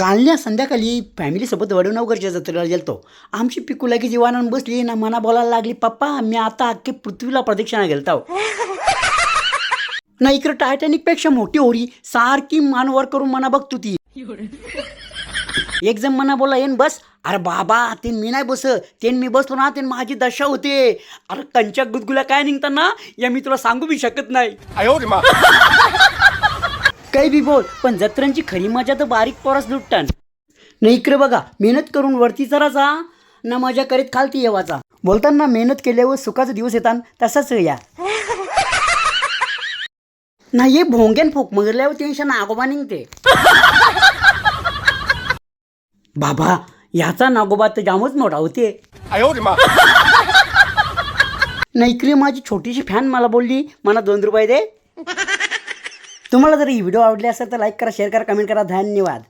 कालल्या संध्याकाळी फॅमिलीसोबत वडवणगाव जत्रेला गेलतो. आमची पिकू लगी जीवानं बसली ना मना बोलायला लागली, पप्पा मी आता अख्खे पृथ्वीला प्रदक्षिणा गेलताव. ना इकडे टायटॅनिकपेक्षा मोठी होरी सारखी मान वर करून मना बघतो ती. एक जण मना बोला येन बस. अरे बाबा ते मी नाही बस, ते मी बसलो ना ते माझी दशा होते. अरे कंच्या गुदगुल्या काय निघतात ना या मी तुला सांगू बी शकत नाही. काही बी बोल पण जत्रांची खरी मजा तर बारीक पोरास लुटतान. नाही इकडे बघा, मेहनत करून वरती चराचा ना मजा करीत खालती येवाचा. बोलताना मेहनत केल्यावर सुखाचे दिवस येतात तसंच या. नाही हे भोंग्यान फूक मगरल्यावर टेन्शन नागोबा निघते. बाबा याचा नागोबा तर जामच मोठा होते. नाही इकडे माझी छोटीशी फॅन मला बोलली मला 2 रुपये दे. तुम्हाला जर ही व्हिडिओ आवडली असेल तर लाईक करा, शेअर करा, कमेंट करा. धन्यवाद.